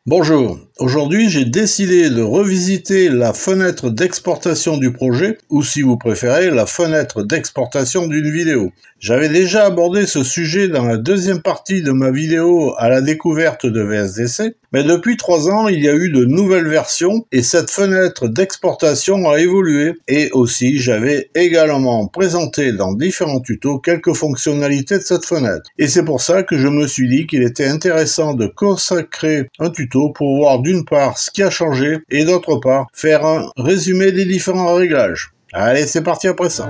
Bonjour, aujourd'hui j'ai décidé de revisiter la fenêtre d'exportation du projet, ou si vous préférez, la fenêtre d'exportation d'une vidéo. J'avais déjà abordé ce sujet dans la deuxième partie de ma vidéo à la découverte de VSDC, mais depuis 3 ans il y a eu de nouvelles versions et cette fenêtre d'exportation a évolué, et aussi j'avais également présenté dans différents tutos quelques fonctionnalités de cette fenêtre. Et c'est pour ça que je me suis dit qu'il était intéressant de consacrer un tuto pour voir d'une part ce qui a changé et d'autre part faire un résumé des différents réglages. Allez, c'est parti après ça.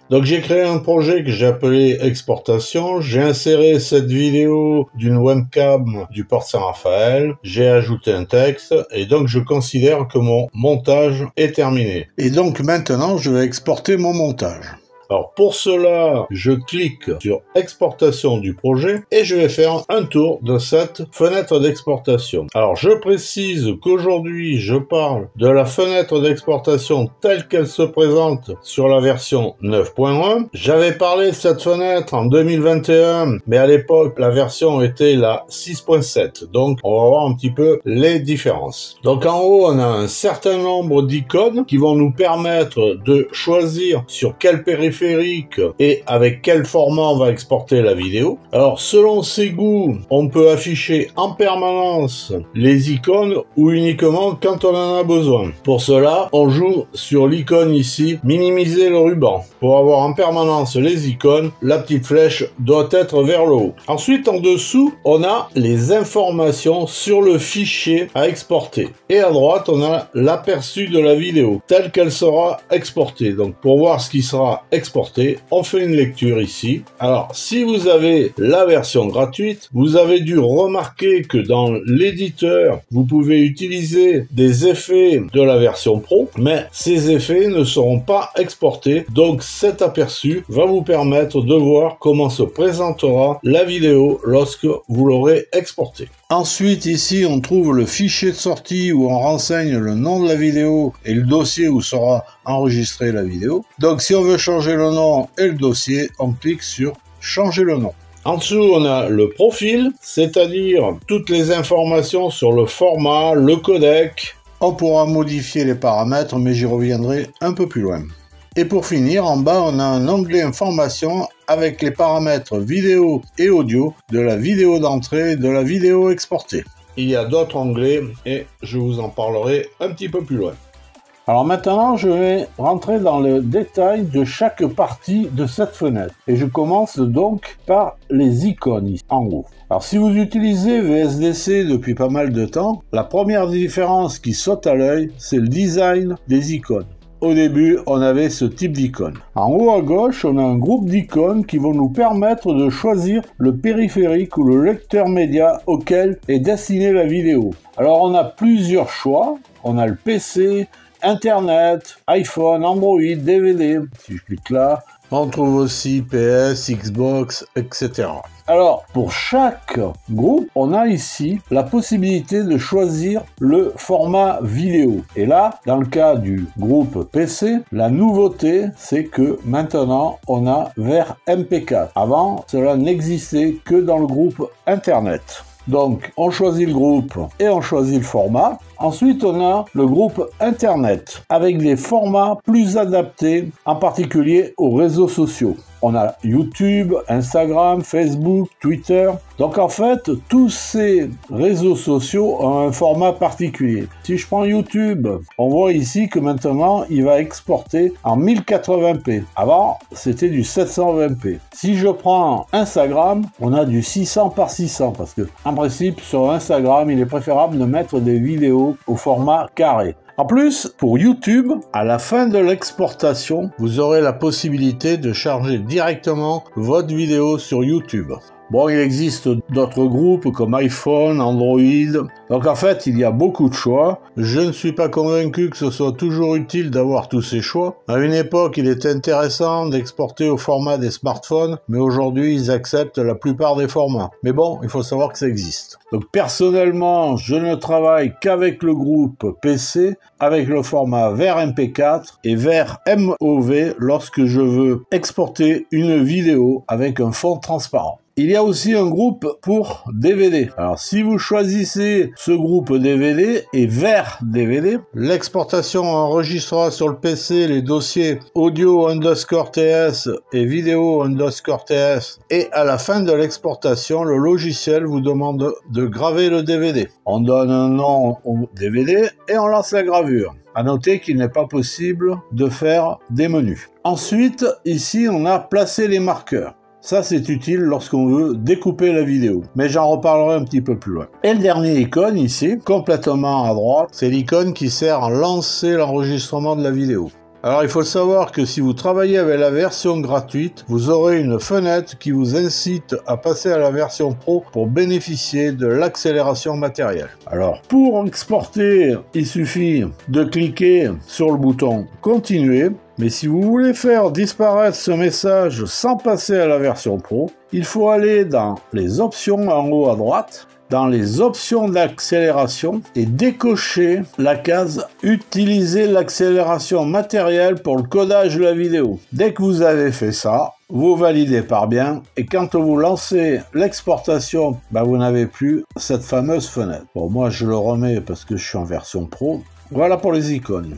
Donc j'ai créé un projet que j'ai appelé exportation, j'ai inséré cette vidéo d'une webcam du Porte Saint-Raphaël, j'ai ajouté un texte et donc je considère que mon montage est terminé. Et donc maintenant je vais exporter mon montage. Alors pour cela, je clique sur exportation du projet et je vais faire un tour de cette fenêtre d'exportation. Alors je précise qu'aujourd'hui je parle de la fenêtre d'exportation telle qu'elle se présente sur la version 9.1. J'avais parlé de cette fenêtre en 2021, mais à l'époque la version était la 6.7. Donc on va voir un petit peu les différences. Donc en haut on a un certain nombre d'icônes qui vont nous permettre de choisir sur quel périphérique et avec quel format on va exporter la vidéo. Alors selon ses goûts, on peut afficher en permanence les icônes ou uniquement quand on en a besoin. Pour cela, on joue sur l'icône ici, minimiser le ruban. Pour avoir en permanence les icônes, la petite flèche doit être vers le haut. Ensuite, en dessous, on a les informations sur le fichier à exporter. Et à droite, on a l'aperçu de la vidéo, telle qu'elle sera exportée. Donc pour voir ce qui sera exporté, on fait une lecture ici. Alors si vous avez la version gratuite, vous avez dû remarquer que dans l'éditeur, vous pouvez utiliser des effets de la version pro, mais ces effets ne seront pas exportés. Donc cet aperçu va vous permettre de voir comment se présentera la vidéo lorsque vous l'aurez exportée. Ensuite, ici, on trouve le fichier de sortie où on renseigne le nom de la vidéo et le dossier où sera enregistrée la vidéo. Donc, si on veut changer le nom et le dossier, on clique sur « Changer le nom ». En dessous, on a le profil, c'est-à-dire toutes les informations sur le format, le codec. On pourra modifier les paramètres, mais j'y reviendrai un peu plus loin. Et pour finir, en bas, on a un onglet information avec les paramètres vidéo et audio de la vidéo d'entrée et de la vidéo exportée. Il y a d'autres onglets et je vous en parlerai un petit peu plus loin. Alors maintenant, je vais rentrer dans le détail de chaque partie de cette fenêtre. Et je commence donc par les icônes ici, en haut. Alors si vous utilisez VSDC depuis pas mal de temps, la première différence qui saute à l'œil, c'est le design des icônes. Au début, on avait ce type d'icône. En haut à gauche, on a un groupe d'icônes qui vont nous permettre de choisir le périphérique ou le lecteur média auquel est destinée la vidéo. Alors on a plusieurs choix. On a le PC, Internet, iPhone, Android, DVD. Si je clique là, on trouve aussi PS, Xbox, etc. Alors, pour chaque groupe, on a ici la possibilité de choisir le format vidéo. Et là, dans le cas du groupe PC, la nouveauté, c'est que maintenant, on a vers MP4. Avant, cela n'existait que dans le groupe Internet. Donc, on choisit le groupe et on choisit le format. Ensuite, on a le groupe Internet avec des formats plus adaptés, en particulier aux réseaux sociaux. On a YouTube, Instagram, Facebook, Twitter. Donc en fait, tous ces réseaux sociaux ont un format particulier. Si je prends YouTube, on voit ici que maintenant, il va exporter en 1080p. Avant, c'était du 720p. Si je prends Instagram, on a du 600 par 600 parce que, en principe, sur Instagram, il est préférable de mettre des vidéos au format carré. En plus, pour YouTube, à la fin de l'exportation, vous aurez la possibilité de charger directement votre vidéo sur YouTube. Bon, il existe d'autres groupes comme iPhone, Android. Donc en fait, il y a beaucoup de choix. Je ne suis pas convaincu que ce soit toujours utile d'avoir tous ces choix. À une époque, il était intéressant d'exporter au format des smartphones, mais aujourd'hui, ils acceptent la plupart des formats. Mais bon, il faut savoir que ça existe. Donc personnellement, je ne travaille qu'avec le groupe PC, avec le format vers MP4 et vers MOV lorsque je veux exporter une vidéo avec un fond transparent. Il y a aussi un groupe pour DVD. Alors si vous choisissez ce groupe DVD et vers DVD, l'exportation enregistrera sur le PC les dossiers audio_TS et vidéo_TS et à la fin de l'exportation, le logiciel vous demande de graver le DVD. On donne un nom au DVD et on lance la gravure. À noter qu'il n'est pas possible de faire des menus. Ensuite, ici, on a placé les marqueurs. Ça, c'est utile lorsqu'on veut découper la vidéo. Mais j'en reparlerai un petit peu plus loin. Et le dernier icône ici, complètement à droite, c'est l'icône qui sert à lancer l'enregistrement de la vidéo. Alors il faut savoir que si vous travaillez avec la version gratuite, vous aurez une fenêtre qui vous incite à passer à la version pro pour bénéficier de l'accélération matérielle. Alors pour exporter, il suffit de cliquer sur le bouton continuer. Mais si vous voulez faire disparaître ce message sans passer à la version pro, il faut aller dans les options en haut à droite, dans les options d'accélération et décocher la case « Utiliser l'accélération matérielle pour le codage de la vidéo ». Dès que vous avez fait ça, vous validez par bien et quand vous lancez l'exportation, vous n'avez plus cette fameuse fenêtre. Bon, moi je le remets parce que je suis en version pro. Voilà pour les icônes.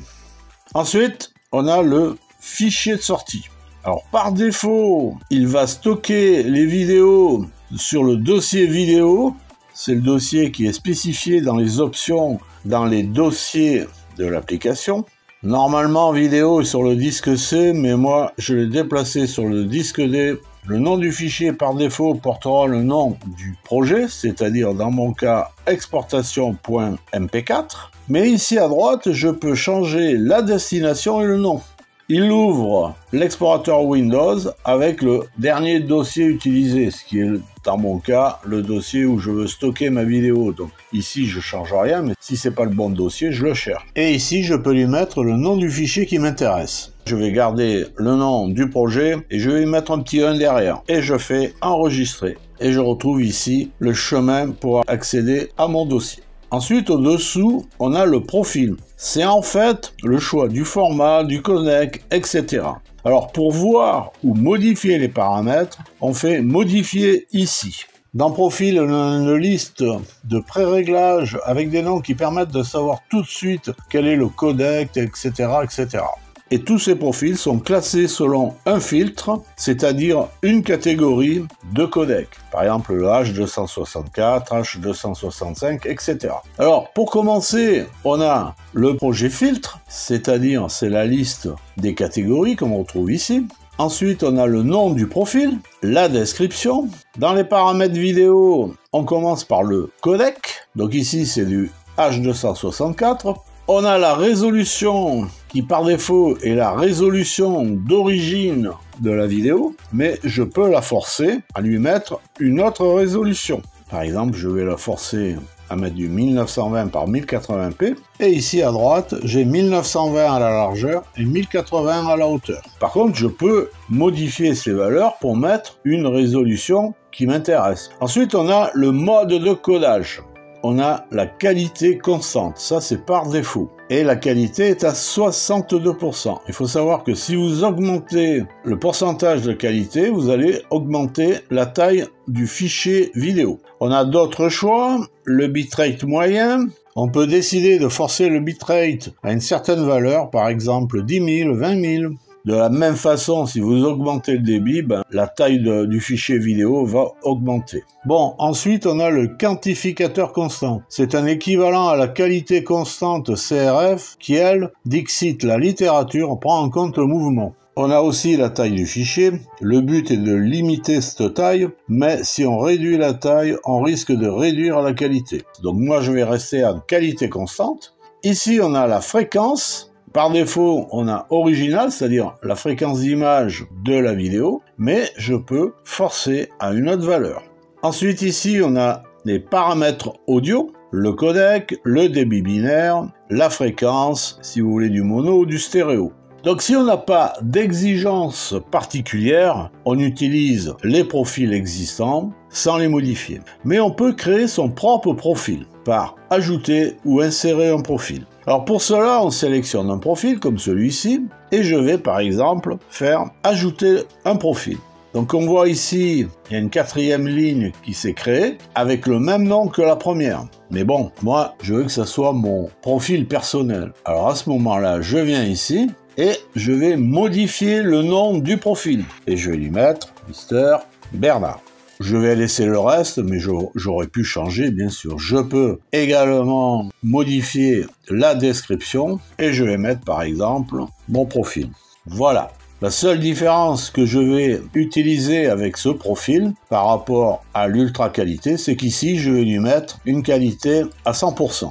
Ensuite, on a le fichier de sortie. Alors par défaut, il va stocker les vidéos sur le dossier vidéo. C'est le dossier qui est spécifié dans les options, dans les dossiers de l'application. Normalement, vidéo est sur le disque C, mais moi, je l'ai déplacé sur le disque D. Le nom du fichier, par défaut, portera le nom du projet, c'est-à-dire, dans mon cas, exportation.mp4. Mais ici, à droite, je peux changer la destination et le nom. Il ouvre l'explorateur Windows avec le dernier dossier utilisé, ce qui est dans mon cas le dossier où je veux stocker ma vidéo. Donc ici je change rien, mais si c'est pas le bon dossier, je le cherche. Et ici je peux lui mettre le nom du fichier qui m'intéresse. Je vais garder le nom du projet et je vais y mettre un petit 1 derrière. Et je fais enregistrer. Et je retrouve ici le chemin pour accéder à mon dossier. Ensuite, au-dessous, on a le profil. C'est en fait le choix du format, du codec, etc. Alors, pour voir ou modifier les paramètres, on fait modifier ici. Dans profil, on a une liste de pré-réglages avec des noms qui permettent de savoir tout de suite quel est le codec, etc., etc. Et tous ces profils sont classés selon un filtre, c'est-à-dire une catégorie de codec. Par exemple le H264, H265, etc. Alors pour commencer, on a le projet filtre, c'est-à-dire c'est la liste des catégories comme on retrouve ici. Ensuite, on a le nom du profil, la description. Dans les paramètres vidéo, on commence par le codec. Donc ici, c'est du H264. On a la résolution qui par défaut est la résolution d'origine de la vidéo, mais je peux la forcer à lui mettre une autre résolution. Par exemple, je vais la forcer à mettre du 1920 par 1080p, et ici à droite, j'ai 1920 à la largeur et 1080 à la hauteur. Par contre, je peux modifier ces valeurs pour mettre une résolution qui m'intéresse. Ensuite, on a le mode de codage. On a la qualité constante, ça c'est par défaut. Et la qualité est à 62%. Il faut savoir que si vous augmentez le pourcentage de qualité, vous allez augmenter la taille du fichier vidéo. On a d'autres choix, le bitrate moyen. On peut décider de forcer le bitrate à une certaine valeur, par exemple 10 000, 20 000. De la même façon, si vous augmentez le débit, la taille du fichier vidéo va augmenter. Bon, ensuite, on a le quantificateur constant. C'est un équivalent à la qualité constante CRF qui, elle, dixit la littérature, prend en compte le mouvement. On a aussi la taille du fichier. Le but est de limiter cette taille, mais si on réduit la taille, on risque de réduire la qualité. Donc moi, je vais rester en qualité constante. Ici, on a la fréquence. Par défaut, on a original, c'est-à-dire la fréquence d'image de la vidéo, mais je peux forcer à une autre valeur. Ensuite ici on a les paramètres audio, le codec, le débit binaire, la fréquence, si vous voulez du mono ou du stéréo. Donc si on n'a pas d'exigence particulière, on utilise les profils existants sans les modifier. Mais on peut créer son propre profil par ajouter ou insérer un profil. Alors pour cela, on sélectionne un profil comme celui-ci et je vais par exemple faire ajouter un profil. Donc on voit ici, il y a une 4e ligne qui s'est créée avec le même nom que la première. Mais bon, moi je veux que ça soit mon profil personnel. Alors à ce moment-là, je viens ici et je vais modifier le nom du profil. Et je vais lui mettre Mr Bernard. Je vais laisser le reste, mais j'aurais pu changer, bien sûr. Je peux également modifier la description et je vais mettre, par exemple, mon profil. Voilà. La seule différence que je vais utiliser avec ce profil par rapport à l'ultra qualité, c'est qu'ici, je vais lui mettre une qualité à 100%.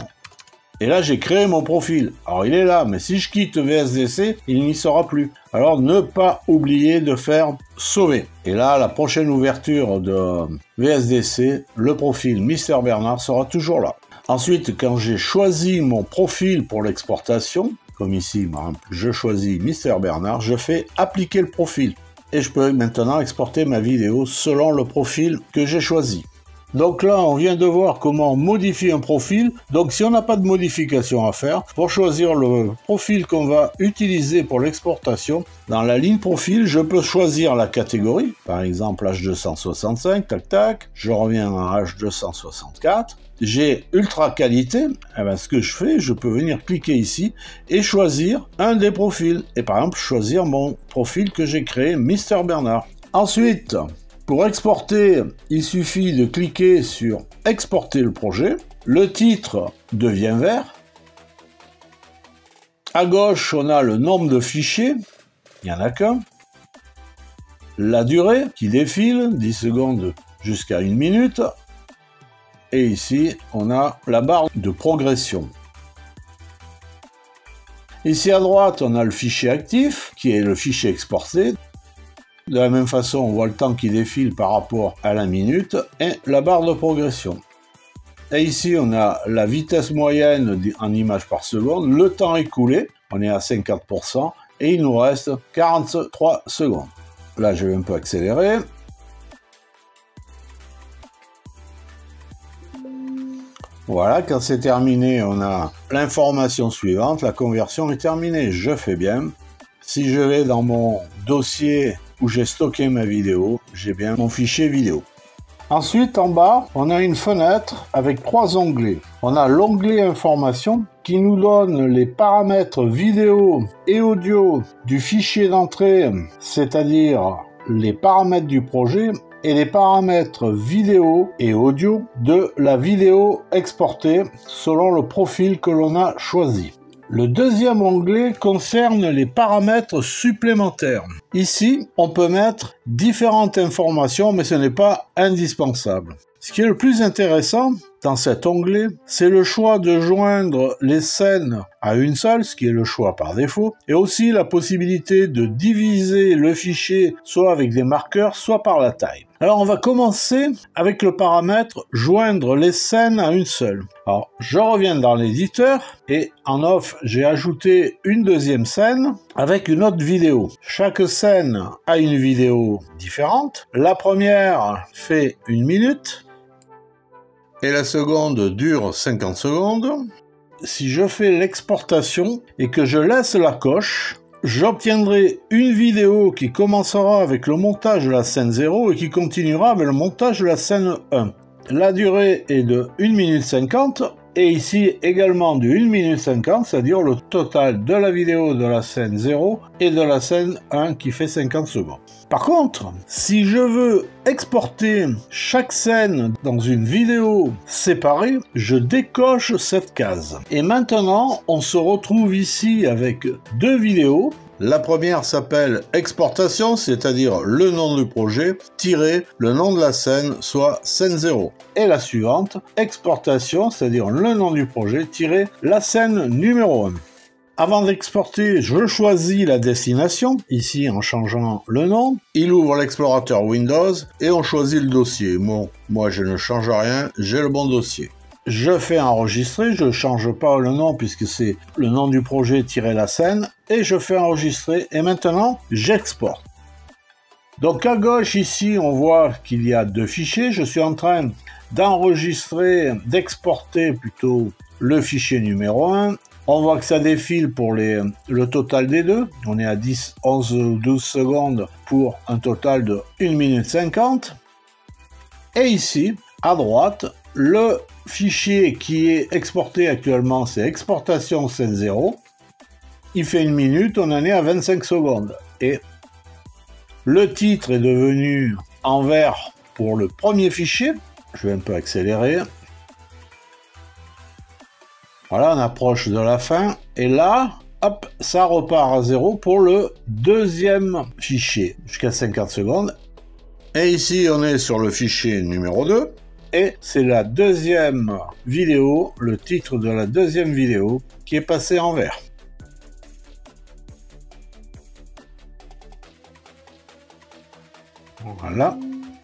Et là, j'ai créé mon profil. Alors, il est là, mais si je quitte VSDC, il n'y sera plus. Alors, ne pas oublier de faire sauver. Et là, la prochaine ouverture de VSDC, le profil Mr Bernard sera toujours là. Ensuite, quand j'ai choisi mon profil pour l'exportation, comme ici, je choisis Mr Bernard, je fais appliquer le profil. Et je peux maintenant exporter ma vidéo selon le profil que j'ai choisi. Donc là, on vient de voir comment modifier un profil. Donc si on n'a pas de modification à faire, pour choisir le profil qu'on va utiliser pour l'exportation, dans la ligne profil, je peux choisir la catégorie. Par exemple, H265, tac tac. Je reviens à H264. J'ai ultra qualité. Eh bien, ce que je fais, je peux venir cliquer ici et choisir un des profils. Et par exemple, choisir mon profil que j'ai créé, Mr Bernard. Ensuite, pour exporter, il suffit de cliquer sur « Exporter le projet ». Le titre devient vert. À gauche, on a le nombre de fichiers. Il n'y en a qu'un. La durée qui défile, 10 secondes jusqu'à 1 minute. Et ici, on a la barre de progression. Ici à droite, on a le fichier actif, qui est le fichier exporté. De la même façon, on voit le temps qui défile par rapport à la minute et la barre de progression. Et ici, on a la vitesse moyenne en images par seconde, le temps écoulé, on est à 50%, et il nous reste 43 secondes. Là, je vais un peu accélérer. Voilà, quand c'est terminé, on a l'information suivante, la conversion est terminée, je fais bien. Si je vais dans mon dossier où j'ai stocké ma vidéo, j'ai bien mon fichier vidéo. Ensuite, en bas, on a une fenêtre avec 3 onglets. On a l'onglet information qui nous donne les paramètres vidéo et audio du fichier d'entrée, c'est-à-dire les paramètres du projet, et les paramètres vidéo et audio de la vidéo exportée selon le profil que l'on a choisi. Le deuxième onglet concerne les paramètres supplémentaires. Ici, on peut mettre différentes informations, mais ce n'est pas indispensable. Ce qui est le plus intéressant dans cet onglet, c'est le choix de joindre les scènes à une seule, ce qui est le choix par défaut, et aussi la possibilité de diviser le fichier soit avec des marqueurs, soit par la taille. Alors on va commencer avec le paramètre joindre les scènes à une seule. Alors je reviens dans l'éditeur et en off j'ai ajouté une deuxième scène avec une autre vidéo. Chaque scène a une vidéo différente. La première fait 1 minute et la seconde dure 50 secondes. Si je fais l'exportation et que je laisse la coche, j'obtiendrai une vidéo qui commencera avec le montage de la scène 0 et qui continuera avec le montage de la scène 1. La durée est de 1 minute 50 et ici également du 1 minute 50, c'est-à-dire le total de la vidéo de la scène 0 et de la scène 1 qui fait 50 secondes. Par contre, si je veux exporter chaque scène dans une vidéo séparée, je décoche cette case. Et maintenant, on se retrouve ici avec 2 vidéos. La première s'appelle exportation, c'est-à-dire le nom du projet, tiré le nom de la scène, soit scène 0. Et la suivante, exportation, c'est-à-dire le nom du projet, tiré la scène numéro 1. Avant d'exporter, je choisis la destination, ici en changeant le nom. Il ouvre l'explorateur Windows et on choisit le dossier. Bon, moi je ne change rien, j'ai le bon dossier. Je fais enregistrer, je ne change pas le nom puisque c'est le nom du projet tiré la scène. Et je fais enregistrer et maintenant j'exporte. Donc à gauche ici on voit qu'il y a 2 fichiers. Je suis en train d'enregistrer, d'exporter plutôt le fichier numéro 1. On voit que ça défile pour le total des deux. On est à 10, 11 ou 12 secondes pour un total de 1 minute 50. Et ici, à droite, le fichier qui est exporté actuellement, c'est exportation scène 0. Il fait 1 minute, on en est à 25 secondes. Et le titre est devenu en vert pour le premier fichier. Je vais un peu accélérer. Voilà, on approche de la fin. Et là, hop, ça repart à 0 pour le deuxième fichier, jusqu'à 50 secondes. Et ici, on est sur le fichier numéro 2. Et c'est la deuxième vidéo, le titre de la deuxième vidéo, qui est passé en vert. Voilà.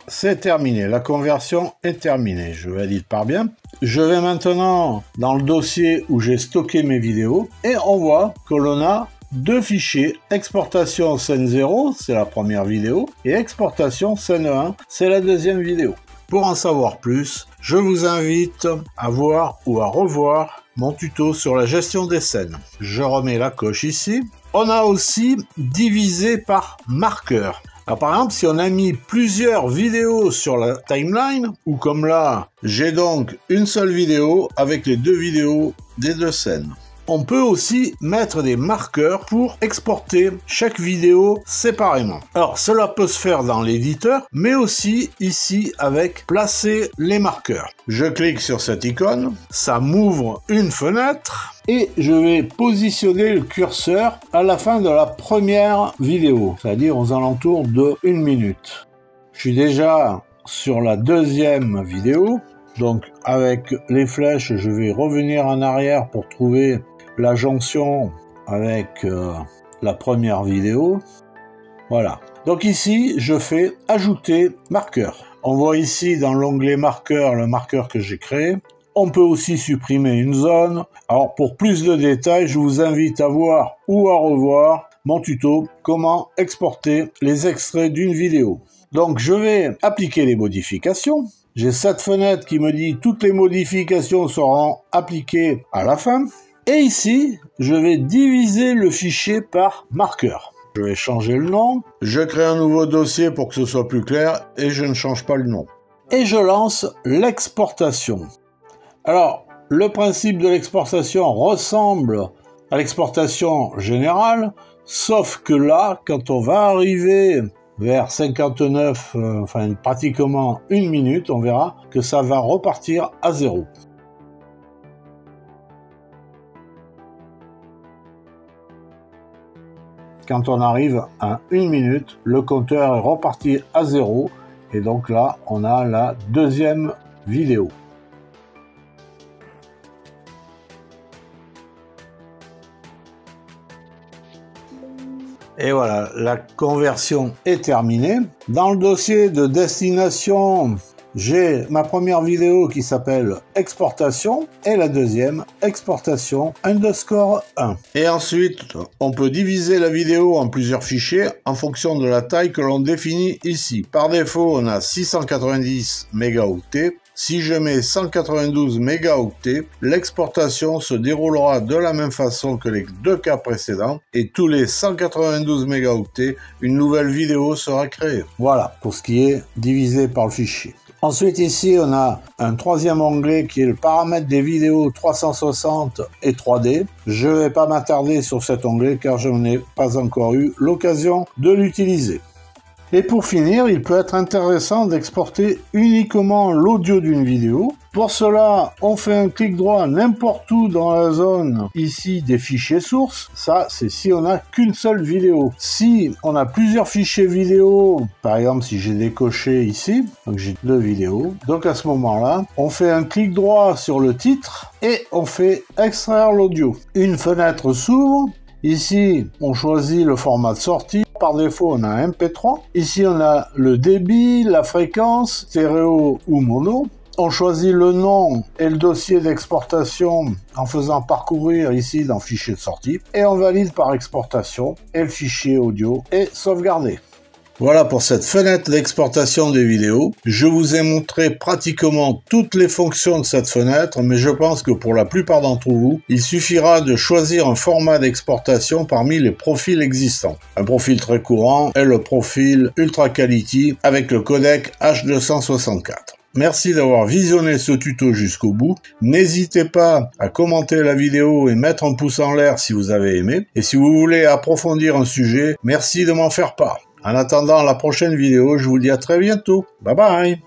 C'est terminé, la conversion est terminée, je valide par bien. Je vais maintenant dans le dossier où j'ai stocké mes vidéos et on voit que l'on a 2 fichiers, exportation scène 0, c'est la première vidéo, et exportation scène 1, c'est la deuxième vidéo. Pour en savoir plus, je vous invite à voir ou à revoir mon tuto sur la gestion des scènes. Je remets la coche ici. On a aussi divisé par marqueur. Alors, par exemple, si on a mis plusieurs vidéos sur la timeline, ou comme là, j'ai donc une seule vidéo avec les 2 vidéos des 2 scènes. On peut aussi mettre des marqueurs pour exporter chaque vidéo séparément. Alors, cela peut se faire dans l'éditeur, mais aussi ici avec placer les marqueurs. Je clique sur cette icône, ça m'ouvre une fenêtre et je vais positionner le curseur à la fin de la première vidéo, c'est-à-dire aux alentours de 1 minute. Je suis déjà sur la deuxième vidéo, donc avec les flèches, je vais revenir en arrière pour trouver la jonction avec la première vidéo. Voilà. Donc ici, je fais ajouter marqueur. On voit ici dans l'onglet marqueur le marqueur que j'ai créé. On peut aussi supprimer une zone. Alors pour plus de détails, je vous invite à voir ou à revoir mon tuto comment exporter les extraits d'une vidéo. Donc je vais appliquer les modifications. J'ai cette fenêtre qui me dit toutes les modifications seront appliquées à la fin. Et ici, je vais diviser le fichier par marqueur. Je vais changer le nom. Je crée un nouveau dossier pour que ce soit plus clair et je ne change pas le nom. Et je lance l'exportation. Alors, le principe de l'exportation ressemble à l'exportation générale, sauf que là, quand on va arriver vers 59, enfin pratiquement 1 minute, on verra que ça va repartir à 0. Quand on arrive à 1 minute, le compteur est reparti à 0 et donc là, on a la deuxième vidéo. Et voilà, la conversion est terminée. Dans le dossier de destination, j'ai ma première vidéo qui s'appelle exportation et la deuxième exportation _1. Et ensuite, on peut diviser la vidéo en plusieurs fichiers en fonction de la taille que l'on définit ici. Par défaut, on a 690 mégaoctets. Si je mets 192 mégaoctets, l'exportation se déroulera de la même façon que les 2 cas précédents et tous les 192 mégaoctets, une nouvelle vidéo sera créée. Voilà pour ce qui est divisé par le fichier. Ensuite ici on a un troisième onglet qui est le paramètre des vidéos 360 et 3D. Je ne vais pas m'attarder sur cet onglet car je n'ai pas encore eu l'occasion de l'utiliser. Et pour finir, il peut être intéressant d'exporter uniquement l'audio d'une vidéo. Pour cela, on fait un clic droit n'importe où dans la zone ici des fichiers sources. Ça, c'est si on n'a qu'une seule vidéo. Si on a plusieurs fichiers vidéo, par exemple si j'ai décoché ici, donc j'ai 2 vidéos, donc à ce moment-là, on fait un clic droit sur le titre et on fait extraire l'audio. Une fenêtre s'ouvre. Ici, on choisit le format de sortie. Par défaut, on a un MP3. Ici, on a le débit, la fréquence, stéréo ou mono. On choisit le nom et le dossier d'exportation en faisant parcourir ici dans Fichier de sortie. Et on valide par exportation et le fichier audio est sauvegardé. Voilà pour cette fenêtre d'exportation des vidéos. Je vous ai montré pratiquement toutes les fonctions de cette fenêtre, mais je pense que pour la plupart d'entre vous, il suffira de choisir un format d'exportation parmi les profils existants. Un profil très courant est le profil Ultra Quality avec le codec H264. Merci d'avoir visionné ce tuto jusqu'au bout. N'hésitez pas à commenter la vidéo et mettre un pouce en l'air si vous avez aimé. Et si vous voulez approfondir un sujet, merci de m'en faire part. En attendant la prochaine vidéo, je vous dis à très bientôt. Bye bye.